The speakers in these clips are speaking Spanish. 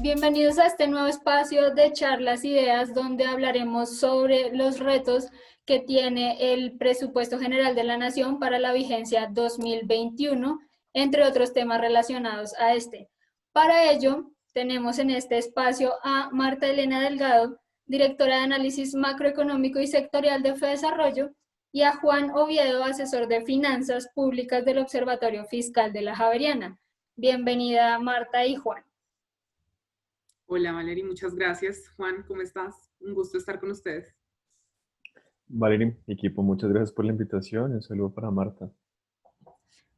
Bienvenidos a este nuevo espacio de charlas ideas donde hablaremos sobre los retos que tiene el presupuesto general de la Nación para la vigencia 2021, entre otros temas relacionados a este. Para ello, tenemos en este espacio a Marta Elena Delgado, directora de análisis macroeconómico y sectorial de FEDesarrollo, y a Juan Oviedo, asesor de finanzas públicas del Observatorio Fiscal de la Javeriana. Bienvenida Marta y Juan. Hola Valery, muchas gracias. Juan, ¿cómo estás? Un gusto estar con ustedes. Valery, equipo, muchas gracias por la invitación y un saludo para Marta.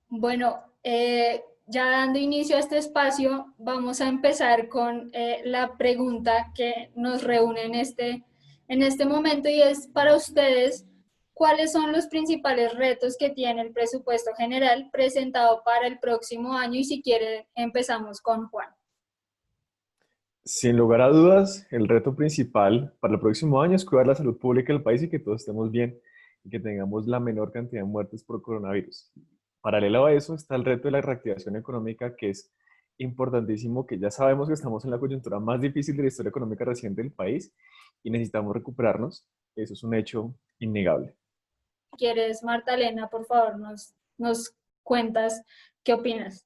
Bueno, ya dando inicio a este espacio, vamos a empezar con la pregunta que nos reúne en este momento y es para ustedes, ¿cuáles son los principales retos que tiene el presupuesto general presentado para el próximo año? Y si quieren, empezamos con Juan. Sin lugar a dudas, el reto principal para el próximo año es cuidar la salud pública del país y que todos estemos bien y que tengamos la menor cantidad de muertes por coronavirus. Paralelo a eso está el reto de la reactivación económica, que es importantísimo, que ya sabemos que estamos en la coyuntura más difícil de la historia económica reciente del país y necesitamos recuperarnos. Eso es un hecho innegable. ¿Quieres, Marta Elena, por favor, nos cuentas qué opinas?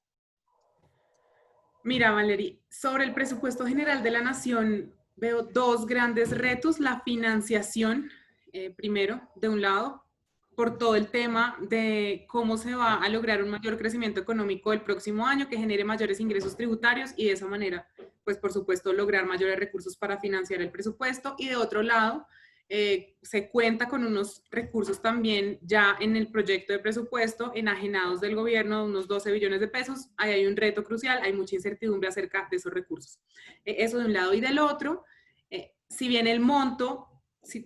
Mira, Valery, sobre el presupuesto general de la Nación veo dos grandes retos. La financiación, primero, de un lado, por todo el tema de cómo se va a lograr un mayor crecimiento económico el próximo año que genere mayores ingresos tributarios y de esa manera, pues por supuesto, lograr mayores recursos para financiar el presupuesto. Y de otro lado, se cuenta con unos recursos también ya en el proyecto de presupuesto enajenados del gobierno de unos 12 billones de pesos. Ahí hay un reto crucial, hay mucha incertidumbre acerca de esos recursos. Eso de un lado y del otro, si bien el monto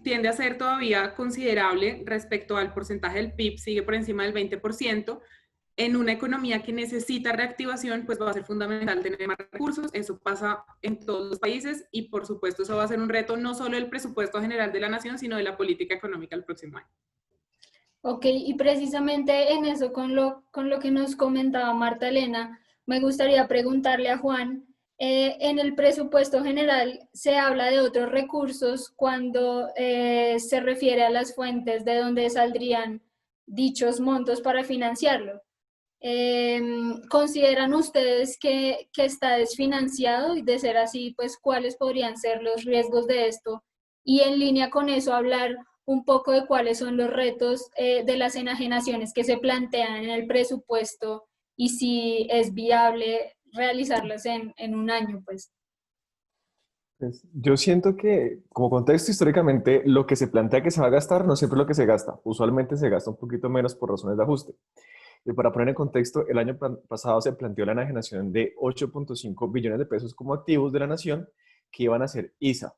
tiende a ser todavía considerable respecto al porcentaje del PIB, sigue por encima del 20%, en una economía que necesita reactivación, pues va a ser fundamental tener más recursos. Eso pasa en todos los países y por supuesto eso va a ser un reto no solo del presupuesto general de la nación, sino de la política económica el próximo año. Ok, y precisamente en eso, con lo que nos comentaba Marta Elena, me gustaría preguntarle a Juan, en el presupuesto general se habla de otros recursos cuando se refiere a las fuentes de donde saldrían dichos montos para financiarlo. ¿Consideran ustedes que está desfinanciado? Y de ser así, pues, ¿cuáles podrían ser los riesgos de esto? Y en línea con eso, hablar un poco de cuáles son los retos de las enajenaciones que se plantean en el presupuesto y si es viable realizarlas en un año, pues. Pues, yo siento que, como contexto, históricamente, lo que se plantea que se va a gastar no siempre es lo que se gasta. Usualmente se gasta un poquito menos por razones de ajuste. Y para poner en contexto, el año pasado se planteó la enajenación de 8.5 billones de pesos como activos de la nación que iban a ser ISA.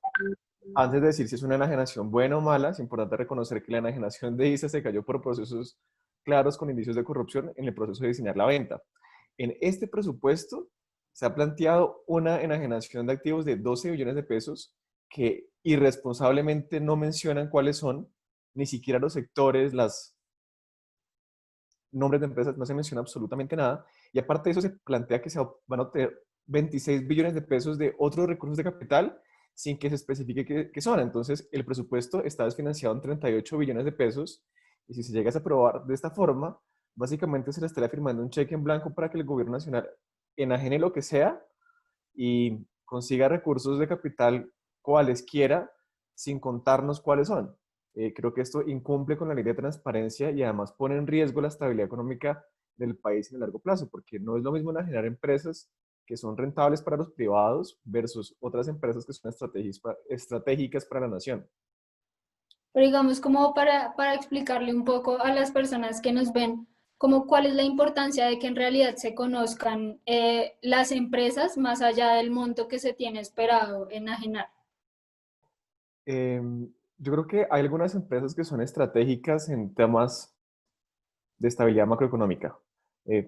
Antes de decir si es una enajenación buena o mala, es importante reconocer que la enajenación de ISA se cayó por procesos claros con indicios de corrupción en el proceso de diseñar la venta. En este presupuesto se ha planteado una enajenación de activos de 12 billones de pesos que irresponsablemente no mencionan cuáles son, ni siquiera los sectores, los nombres de empresas, no se menciona absolutamente nada. Y aparte de eso se plantea que se van a obtener 26 billones de pesos de otros recursos de capital sin que se especifique qué son. Entonces, el presupuesto está desfinanciado en 38 billones de pesos y si se llega a aprobar de esta forma, básicamente se le estaría firmando un cheque en blanco para que el gobierno nacional enajene lo que sea y consiga recursos de capital cualesquiera sin contarnos cuáles son. Creo que esto incumple con la ley de transparencia y además pone en riesgo la estabilidad económica del país en el largo plazo, porque no es lo mismo enajenar empresas que son rentables para los privados versus otras empresas que son estratégicas para la nación. Pero digamos, como para explicarle un poco a las personas que nos ven, como cuál es la importancia de que en realidad se conozcan las empresas más allá del monto que se tiene esperado enajenar. Eh, yo creo que hay algunas empresas que son estratégicas en temas de estabilidad macroeconómica.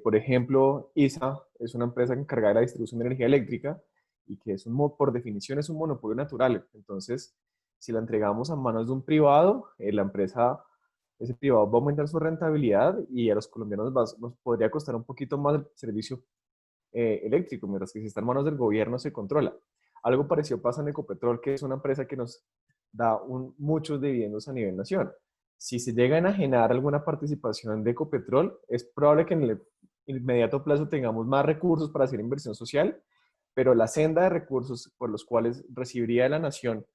Por ejemplo, ISA es una empresa encargada de la distribución de energía eléctrica y que es por definición es un monopolio natural. Entonces, si la entregamos a manos de un privado, la empresa, ese privado va a aumentar su rentabilidad y a los colombianos nos podría costar un poquito más el servicio eléctrico, mientras que si está en manos del gobierno se controla. Algo parecido pasa en Ecopetrol, que es una empresa que nos da muchos dividendos a nivel nación. Si se llega a enajenar alguna participación de Ecopetrol, es probable que en el inmediato plazo tengamos más recursos para hacer inversión social, pero la senda de recursos por los cuales recibiría la nación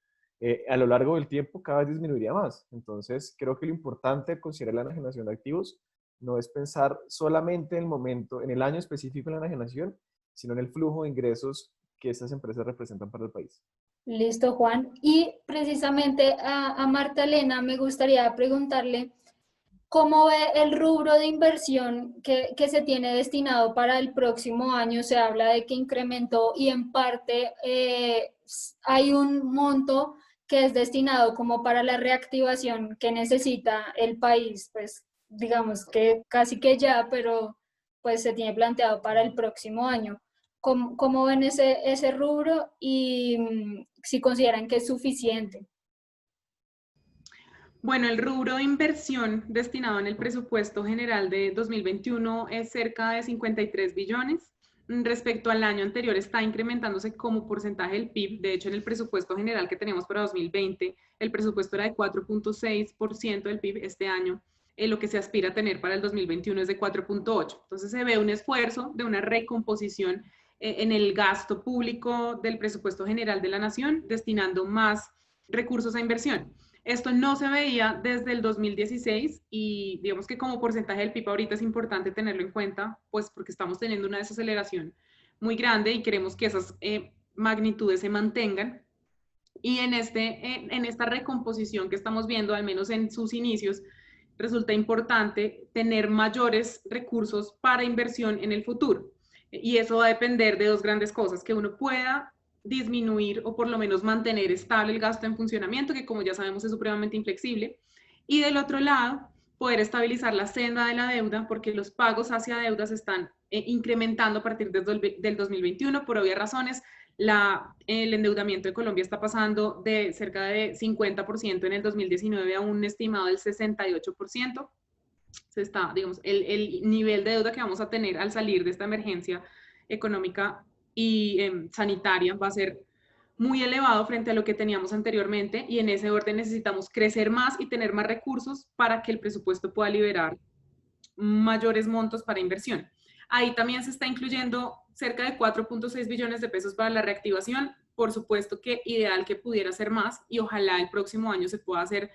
a lo largo del tiempo cada vez disminuiría más. Entonces, creo que lo importante de considerar la enajenación de activos no es pensar solamente en el momento, en el año específico de la enajenación, sino en el flujo de ingresos que estas empresas representan para el país. Listo, Juan. Y precisamente a Marta Elena me gustaría preguntarle cómo ve el rubro de inversión que se tiene destinado para el próximo año. Se habla de que incrementó y en parte hay un monto que es destinado como para la reactivación que necesita el país, pues digamos que casi que ya, pero pues se tiene planteado para el próximo año. ¿Cómo ven ese rubro y si consideran que es suficiente? Bueno, el rubro de inversión destinado en el presupuesto general de 2021 es cerca de 53 billones. Respecto al año anterior está incrementándose como porcentaje del PIB. De hecho, en el presupuesto general que tenemos para 2020, el presupuesto era de 4.6% del PIB este año. Lo que se aspira a tener para el 2021 es de 4.8%. Entonces se ve un esfuerzo de una recomposición en el gasto público del presupuesto general de la nación, destinando más recursos a inversión. Esto no se veía desde el 2016 y digamos que como porcentaje del PIB ahorita es importante tenerlo en cuenta, pues porque estamos teniendo una desaceleración muy grande y queremos que esas magnitudes se mantengan. Y en esta recomposición que estamos viendo, al menos en sus inicios, resulta importante tener mayores recursos para inversión en el futuro. Y eso va a depender de dos grandes cosas, que uno pueda disminuir o por lo menos mantener estable el gasto en funcionamiento, que como ya sabemos es supremamente inflexible, y del otro lado, poder estabilizar la senda de la deuda, porque los pagos hacia deudas están incrementando a partir del 2021 por obvias razones. El endeudamiento de Colombia está pasando de cerca de 50% en el 2019 a un estimado del 68%. Se está, digamos, el nivel de deuda que vamos a tener al salir de esta emergencia económica y sanitaria va a ser muy elevado frente a lo que teníamos anteriormente y en ese orden necesitamos crecer más y tener más recursos para que el presupuesto pueda liberar mayores montos para inversión. Ahí también se está incluyendo cerca de 4.6 billones de pesos para la reactivación. Por supuesto que ideal que pudiera ser más y ojalá el próximo año se pueda hacer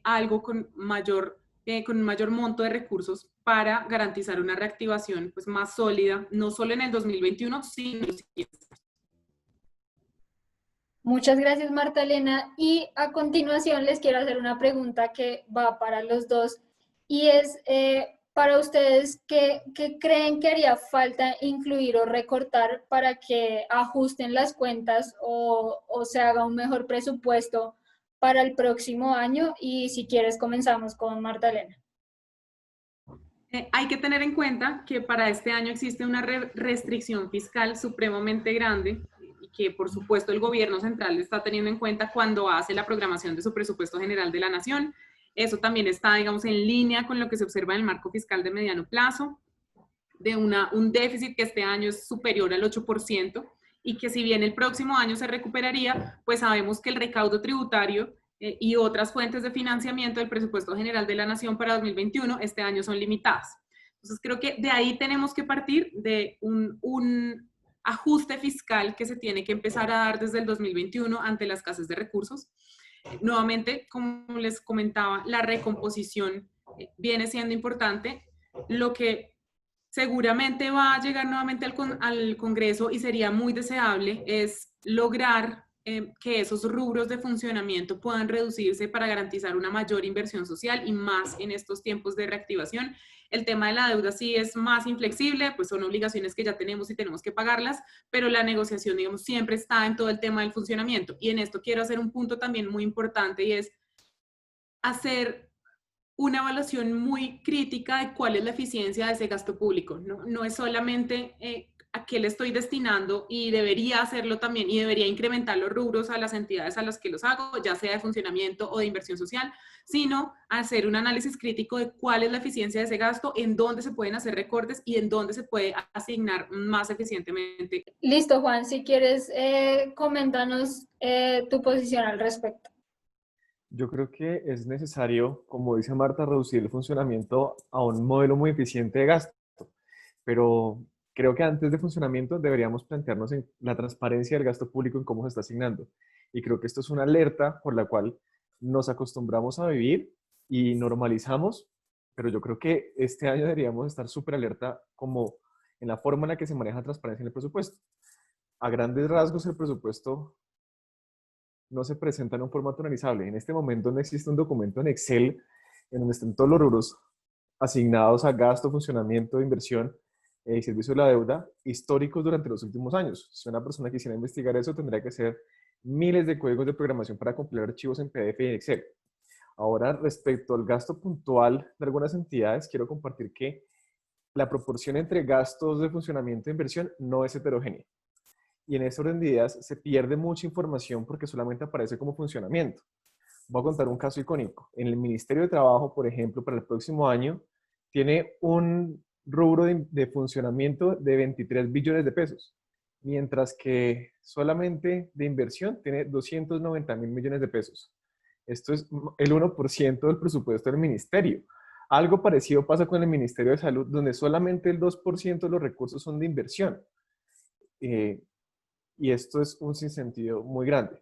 algo con un mayor monto de recursos para garantizar una reactivación pues, más sólida, no solo en el 2021, sino Muchas gracias, Marta Elena. Y a continuación les quiero hacer una pregunta que va para los dos y es para ustedes, ¿qué creen que haría falta incluir o recortar para que ajusten las cuentas o se haga un mejor presupuesto para el próximo año? Y si quieres comenzamos con Marta Elena. Hay que tener en cuenta que para este año existe una restricción fiscal supremamente grande y que por supuesto el gobierno central está teniendo en cuenta cuando hace la programación de su presupuesto general de la nación. Eso también está, digamos, en línea con lo que se observa en el marco fiscal de mediano plazo, de un déficit que este año es superior al 8% y que si bien el próximo año se recuperaría, pues sabemos que el recaudo tributario y otras fuentes de financiamiento del presupuesto general de la nación para 2021 este año son limitadas. Entonces creo que de ahí tenemos que partir de un ajuste fiscal que se tiene que empezar a dar desde el 2021 ante la escasez de recursos. Nuevamente, como les comentaba, la recomposición viene siendo importante. Lo que seguramente va a llegar nuevamente al Congreso y sería muy deseable es lograr que esos rubros de funcionamiento puedan reducirse para garantizar una mayor inversión social y más en estos tiempos de reactivación. El tema de la deuda sí es más inflexible, pues son obligaciones que ya tenemos y tenemos que pagarlas, pero la negociación, digamos, siempre está en todo el tema del funcionamiento. Y en esto quiero hacer un punto también muy importante y es hacer una evaluación muy crítica de cuál es la eficiencia de ese gasto público. No es solamente a qué le estoy destinando y debería hacerlo también y debería incrementar los rubros a las entidades a las que los hago, ya sea de funcionamiento o de inversión social, sino hacer un análisis crítico de cuál es la eficiencia de ese gasto, en dónde se pueden hacer recortes y en dónde se puede asignar más eficientemente. Listo, Juan, si quieres, coméntanos tu posición al respecto. Yo creo que es necesario, como dice Marta, reducir el funcionamiento a un modelo muy eficiente de gasto, pero creo que antes de funcionamiento deberíamos plantearnos en la transparencia del gasto público en cómo se está asignando. Y creo que esto es una alerta por la cual nos acostumbramos a vivir y normalizamos, pero yo creo que este año deberíamos estar súper alerta como en la forma en la que se maneja la transparencia en el presupuesto. A grandes rasgos, el presupuesto no se presenta en un formato analizable. En este momento no existe un documento en Excel en donde estén todos los rubros asignados a gasto, funcionamiento, inversión y servicio de la deuda históricos durante los últimos años. Si una persona quisiera investigar eso, tendría que hacer miles de códigos de programación para compilar archivos en PDF y en Excel. Ahora, respecto al gasto puntual de algunas entidades, quiero compartir que la proporción entre gastos de funcionamiento e inversión no es heterogénea. Y en ese orden de ideas se pierde mucha información porque solamente aparece como funcionamiento. Voy a contar un caso icónico. En el Ministerio de Trabajo, por ejemplo, para el próximo año, tiene un rubro de funcionamiento de 23 billones de pesos, mientras que solamente de inversión tiene 290.000 millones de pesos. Esto es el 1% del presupuesto del ministerio. Algo parecido pasa con el Ministerio de Salud, donde solamente el 2% de los recursos son de inversión. Y esto es un sinsentido muy grande,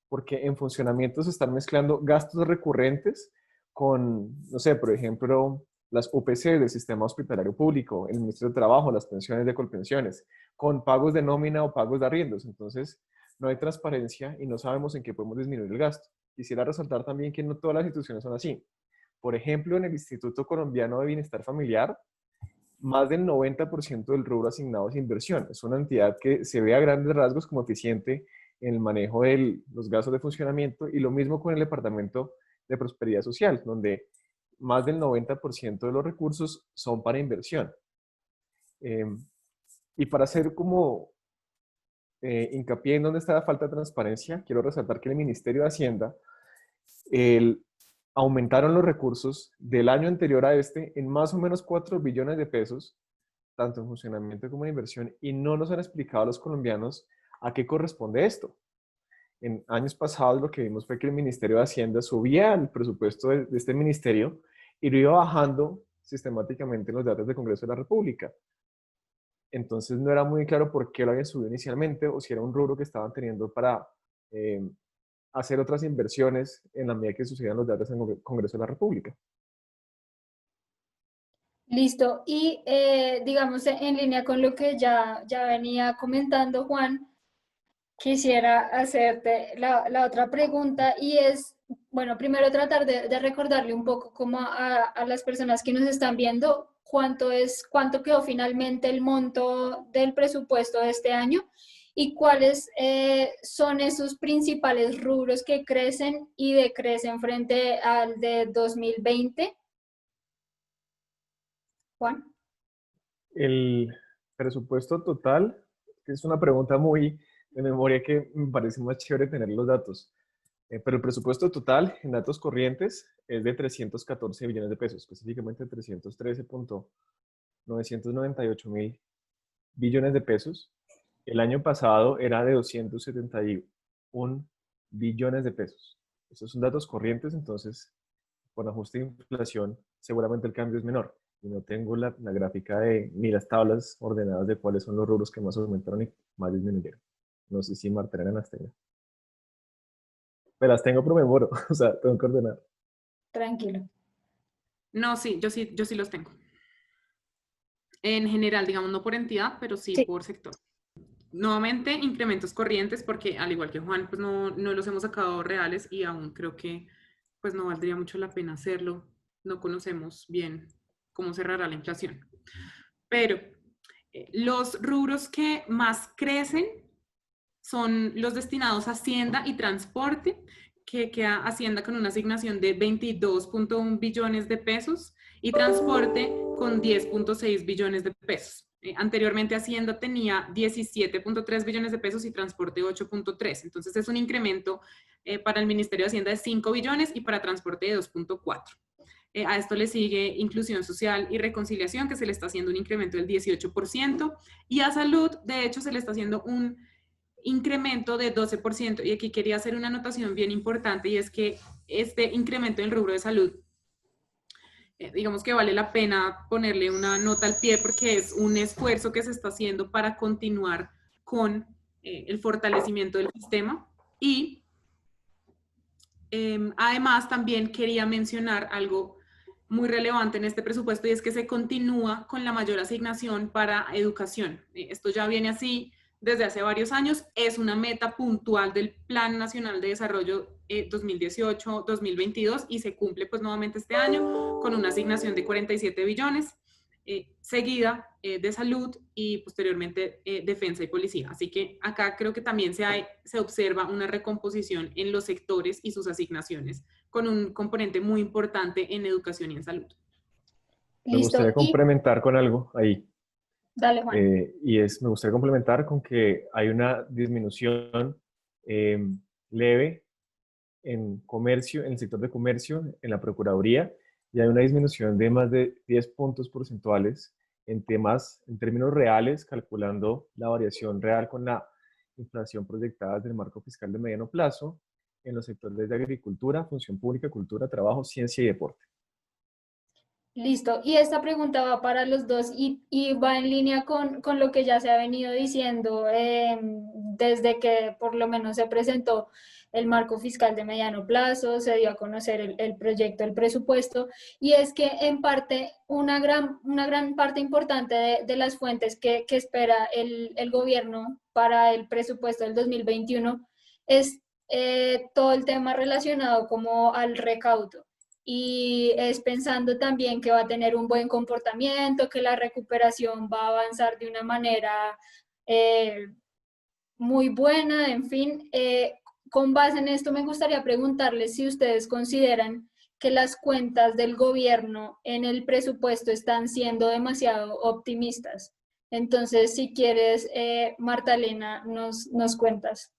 porque en funcionamiento se están mezclando gastos recurrentes con, no sé, por ejemplo, las UPC del sistema hospitalario público, el Ministerio de Trabajo, las pensiones de Colpensiones, con pagos de nómina o pagos de arriendos. Entonces, no hay transparencia y no sabemos en qué podemos disminuir el gasto. Quisiera resaltar también que no todas las instituciones son así. Por ejemplo, en el Instituto Colombiano de Bienestar Familiar, más del 90% del rubro asignado es inversión. Es una entidad que se ve a grandes rasgos como eficiente en el manejo de los gastos de funcionamiento y lo mismo con el Departamento de Prosperidad Social, donde más del 90% de los recursos son para inversión. Y para hacer como hincapié en dónde está la falta de transparencia, quiero resaltar que el Ministerio de Hacienda aumentaron los recursos del año anterior a este en más o menos 4 billones de pesos, tanto en funcionamiento como en inversión, y no nos han explicado a los colombianos a qué corresponde esto. En años pasados lo que vimos fue que el Ministerio de Hacienda subía el presupuesto de este ministerio y lo iba bajando sistemáticamente en los datos del Congreso de la República. Entonces no era muy claro por qué lo habían subido inicialmente o si era un rubro que estaban teniendo para hacer otras inversiones en la medida que sucedían los datos en el Congreso de la República. Listo. Y digamos, en línea con lo que ya venía comentando Juan, quisiera hacerte la otra pregunta y es, bueno, primero tratar de recordarle un poco como a las personas que nos están viendo cuánto quedó finalmente el monto del presupuesto de este año y cuáles son esos principales rubros que crecen y decrecen frente al de 2020. Juan. El presupuesto total, que es una pregunta muy de memoria que me parece más chévere tener los datos. Pero el presupuesto total en datos corrientes es de 314 billones de pesos, específicamente 313.998 mil billones de pesos. El año pasado era de 271 billones de pesos. Estos son datos corrientes, entonces con ajuste de inflación seguramente el cambio es menor. Y no tengo la gráfica ni las tablas ordenadas de cuáles son los rubros que más aumentaron y más disminuyeron. No sé si Marta las tenga. Me las tengo por memoria, o sea, tengo que ordenar. Tranquilo. No, sí, yo sí los tengo. En general, digamos, no por entidad, pero sí por sector. Nuevamente, incrementos corrientes, porque al igual que Juan, pues no los hemos sacado reales y aún creo que pues no valdría mucho la pena hacerlo. No conocemos bien cómo cerrará la inflación. Pero los rubros que más crecen son los destinados a Hacienda y Transporte, que queda Hacienda con una asignación de 22.1 billones de pesos y Transporte con 10.6 billones de pesos. Anteriormente Hacienda tenía 17.3 billones de pesos y Transporte 8.3. Entonces es un incremento para el Ministerio de Hacienda de 5 billones y para Transporte de 2.4. A esto le sigue Inclusión Social y Reconciliación, que se le está haciendo un incremento del 18%, y a Salud, de hecho, se le está haciendo un incremento de 12%, y aquí quería hacer una anotación bien importante, y es que este incremento en el rubro de salud, digamos que vale la pena ponerle una nota al pie, porque es un esfuerzo que se está haciendo para continuar con el fortalecimiento del sistema, y además también quería mencionar algo muy relevante en este presupuesto, y es que se continúa con la mayor asignación para educación. Esto ya viene así desde hace varios años, es una meta puntual del Plan Nacional de Desarrollo 2018-2022 y se cumple pues nuevamente este año con una asignación de 47 billones, seguida de salud y posteriormente defensa y policía. Así que acá creo que también se observa una recomposición en los sectores y sus asignaciones, con un componente muy importante en educación y en salud. Me gustaría Listo. Y complementar con algo ahí. dale, Juan. Me gustaría complementar con que hay una disminución leve en comercio, en el sector de comercio, en la Procuraduría, y hay una disminución de más de 10 puntos porcentuales en temas, en términos reales, calculando la variación real con la inflación proyectada del marco fiscal de mediano plazo en los sectores de agricultura, función pública, cultura, trabajo, ciencia y deporte. Listo. Y esta pregunta va para los dos y va en línea con lo que ya se ha venido diciendo desde que por lo menos se presentó el marco fiscal de mediano plazo, se dio a conocer el proyecto, el presupuesto, y es que en parte una gran parte importante de las fuentes que espera el gobierno para el presupuesto del 2021 es todo el tema relacionado como al recaudo y es pensando también que va a tener un buen comportamiento, que la recuperación va a avanzar de una manera eh, muy buena, en fin. Con base en esto me gustaría preguntarles si ustedes consideran que las cuentas del gobierno en el presupuesto están siendo demasiado optimistas. Entonces, si quieres, Marta Elena, nos cuentas.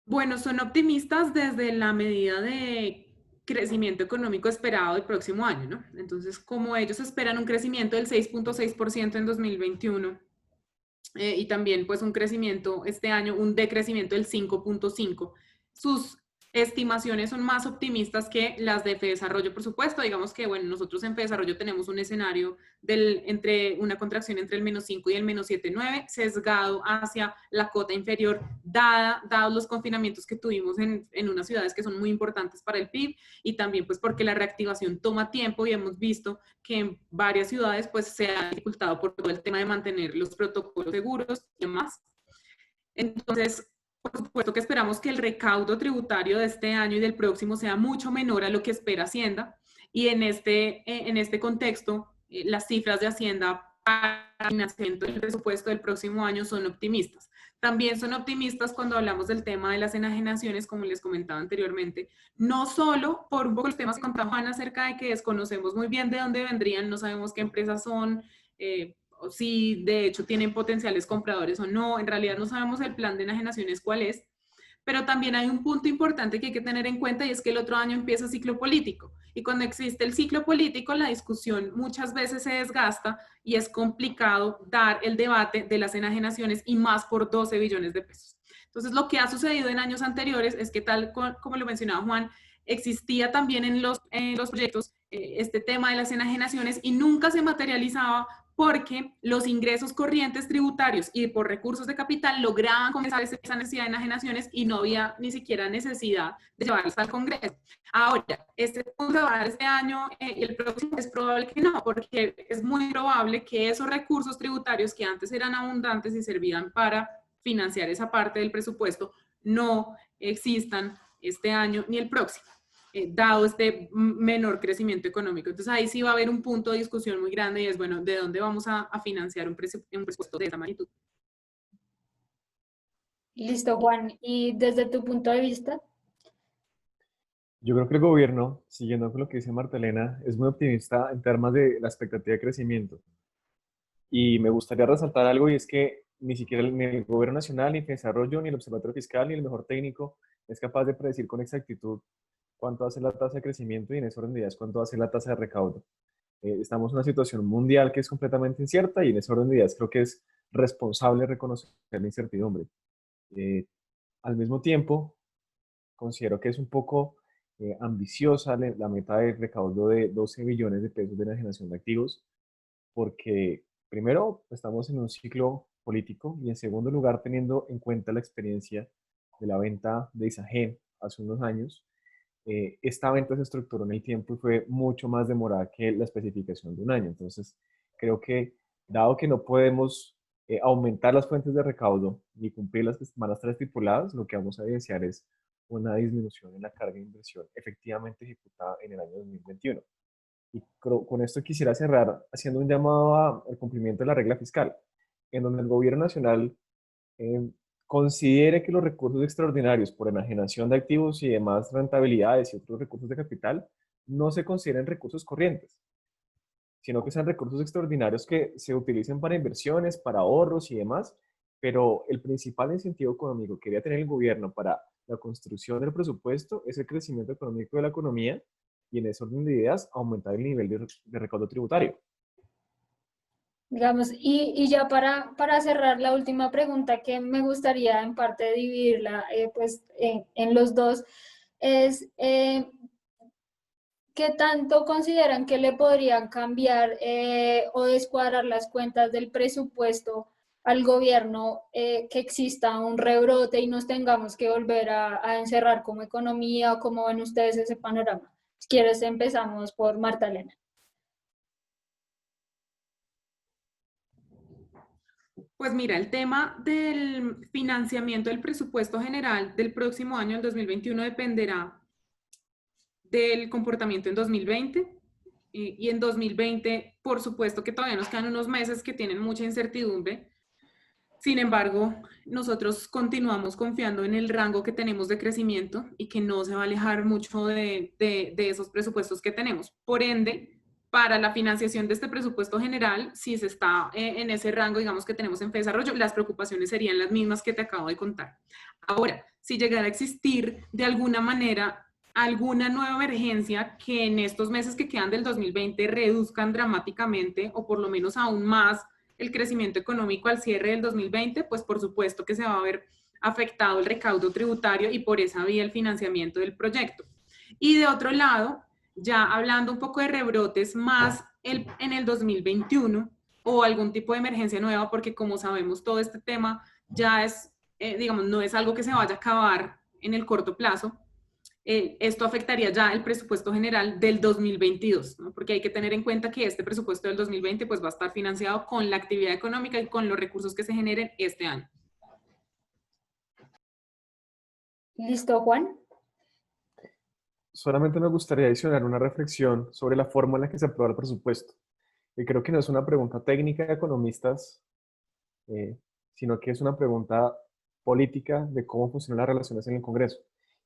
Bueno, son optimistas desde la medida de crecimiento económico esperado el próximo año, ¿no? Entonces, como ellos esperan un crecimiento del 6.6% en 2021 y también pues un crecimiento este año, un decrecimiento del 5.5%, sus estimaciones son más optimistas que las de FEDesarrollo, por supuesto. Digamos que, bueno, nosotros en FEDesarrollo tenemos un escenario entre una contracción entre el -5 y el -7.9, sesgado hacia la cota inferior, dados los confinamientos que tuvimos en unas ciudades que son muy importantes para el PIB, y también pues porque la reactivación toma tiempo y hemos visto que en varias ciudades pues se ha dificultado por todo el tema de mantener los protocolos seguros y demás. Entonces, por supuesto que esperamos que el recaudo tributario de este año y del próximo sea mucho menor a lo que espera Hacienda, y en este contexto, las cifras de Hacienda para el financiamiento del presupuesto del próximo año son optimistas. También son optimistas cuando hablamos del tema de las enajenaciones, como les comentaba anteriormente, no solo por un poco los temas que contaba Juan acerca de que desconocemos muy bien de dónde vendrían, no sabemos qué empresas son, si de hecho tienen potenciales compradores o no, en realidad no sabemos el plan de enajenaciones cuál es, pero también hay un punto importante que hay que tener en cuenta, y es que el otro año empieza ciclo político, y cuando existe el ciclo político la discusión muchas veces se desgasta y es complicado dar el debate de las enajenaciones, y más por 12 billones de pesos. Entonces lo que ha sucedido en años anteriores es que tal como lo mencionaba Juan, existía también en los proyectos este tema de las enajenaciones y nunca se materializaba porque los ingresos corrientes tributarios y por recursos de capital lograban comenzar esa necesidad de enajenaciones y no había ni siquiera necesidad de llevarlas al Congreso. Ahora, este punto se va a dar este año y el próximo es probable que no, porque es muy probable que esos recursos tributarios que antes eran abundantes y servían para financiar esa parte del presupuesto no existan este año ni el próximo, dado este menor crecimiento económico. Entonces ahí sí va a haber un punto de discusión muy grande, y es, bueno, ¿de dónde vamos a financiar un presupuesto de esa magnitud? Listo, Juan. Y desde tu punto de vista. Yo creo que el gobierno, siguiendo con lo que dice Marta Elena, es muy optimista en términos de la expectativa de crecimiento. Y me gustaría resaltar algo y es que ni siquiera ni el gobierno nacional, ni el desarrollo, ni el observatorio fiscal, ni el mejor técnico es capaz de predecir con exactitud cuánto va a ser la tasa de crecimiento y en ese orden de ideas cuánto va a ser la tasa de recaudo. Estamos en una situación mundial que es completamente incierta y en ese orden de ideas creo que es responsable reconocer la incertidumbre. Eh, Al mismo tiempo, considero que es un poco ambiciosa la meta de recaudo de 12 billones de pesos de enajenación de activos, porque primero estamos en un ciclo político y en segundo lugar teniendo en cuenta la experiencia de la venta de Isagen hace unos años. Esta venta se estructuró en el tiempo y fue mucho más demorada que la especificación de un año. Entonces, creo que dado que no podemos aumentar las fuentes de recaudo ni cumplir las que van a estar estipuladas, lo que vamos a evidenciar es una disminución en la carga de inversión efectivamente ejecutada en el año 2021. Y con esto quisiera cerrar haciendo un llamado al cumplimiento de la regla fiscal, en donde el gobierno nacional eh, considere que los recursos extraordinarios por enajenación de activos y demás rentabilidades y otros recursos de capital no se consideren recursos corrientes, sino que sean recursos extraordinarios que se utilicen para inversiones, para ahorros y demás, pero el principal incentivo económico que debe tener el gobierno para la construcción del presupuesto es el crecimiento económico de la economía y en ese orden de ideas aumentar el nivel de recaudo tributario. Digamos, y ya para cerrar la última pregunta que me gustaría en parte dividirla pues en los dos, es ¿qué tanto consideran que le podrían cambiar o descuadrar las cuentas del presupuesto al gobierno, que exista un rebrote y nos tengamos que volver a encerrar como economía o cómo ven ustedes ese panorama? Si quieres empezamos por Marta Elena. Pues mira, el tema del financiamiento del presupuesto general del próximo año, el 2021, dependerá del comportamiento en 2020. Y en 2020, por supuesto que todavía nos quedan unos meses que tienen mucha incertidumbre. Sin embargo, nosotros continuamos confiando en el rango que tenemos de crecimiento y que no se va a alejar mucho de esos presupuestos que tenemos. Por ende, para la financiación de este presupuesto general, si se está en ese rango, digamos, que tenemos en desarrollo, las preocupaciones serían las mismas que te acabo de contar. Ahora, si llegara a existir de alguna manera alguna nueva emergencia que en estos meses que quedan del 2020 reduzcan dramáticamente o por lo menos aún más el crecimiento económico al cierre del 2020, pues por supuesto que se va a ver afectado el recaudo tributario y por esa vía el financiamiento del proyecto. Y de otro lado, ya hablando un poco de rebrotes más en el 2021 o algún tipo de emergencia nueva, porque como sabemos todo este tema ya es, digamos, no es algo que se vaya a acabar en el corto plazo. Esto afectaría ya el presupuesto general del 2022, ¿no? Porque hay que tener en cuenta que este presupuesto del 2020 pues, va a estar financiado con la actividad económica y con los recursos que se generen este año. ¿Listo, Juan? Solamente me gustaría adicionar una reflexión sobre la forma en la que se aprueba el presupuesto. Y creo que no es una pregunta técnica de economistas, eh, sino que es una pregunta política de cómo funcionan las relaciones en el Congreso.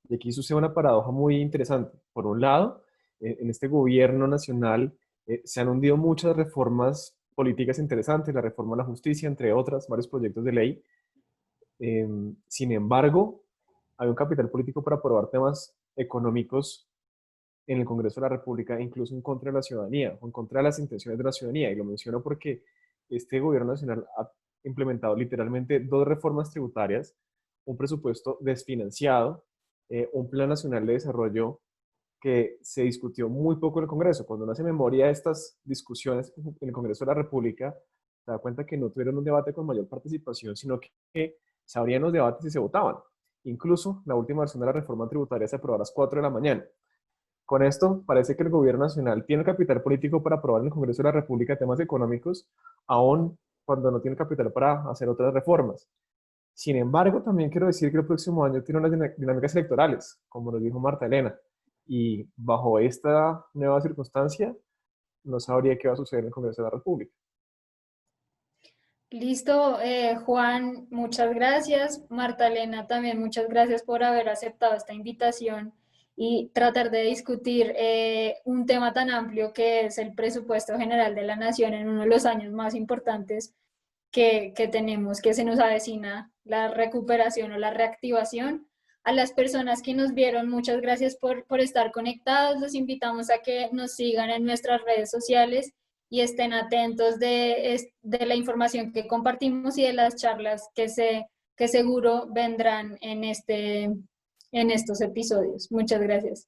Y aquí sucede una paradoja muy interesante. Por un lado, en este gobierno nacional se han hundido muchas reformas políticas interesantes, la reforma a la justicia, entre otras, varios proyectos de ley. Sin embargo, hay un capital político para aprobar temas económicos en el Congreso de la República, incluso en contra de la ciudadanía o en contra de las intenciones de la ciudadanía. Y lo menciono porque este gobierno nacional ha implementado literalmente dos reformas tributarias, un presupuesto desfinanciado, un plan nacional de desarrollo que se discutió muy poco en el Congreso. Cuando uno hace memoria de estas discusiones en el Congreso de la República, se da cuenta que no tuvieron un debate con mayor participación, sino que se abrían los debates y se votaban. Incluso la última versión de la reforma tributaria se aprobó a las 4 de la mañana. Con esto, parece que el gobierno nacional tiene el capital político para aprobar en el Congreso de la República temas económicos, aun cuando no tiene capital para hacer otras reformas. Sin embargo, también quiero decir que el próximo año tiene unas dinámicas electorales, como nos dijo Marta Elena, y bajo esta nueva circunstancia, no sabría qué va a suceder en el Congreso de la República. Listo, Juan, muchas gracias. Marta Elena, también muchas gracias por haber aceptado esta invitación y tratar de discutir un tema tan amplio que es el presupuesto general de la nación en uno de los años más importantes que tenemos, que se nos avecina la recuperación o la reactivación. A las personas que nos vieron, muchas gracias por estar conectados. Los invitamos a que nos sigan en nuestras redes sociales y estén atentos de la información que compartimos y de las charlas que seguro vendrán en estos episodios. Muchas gracias.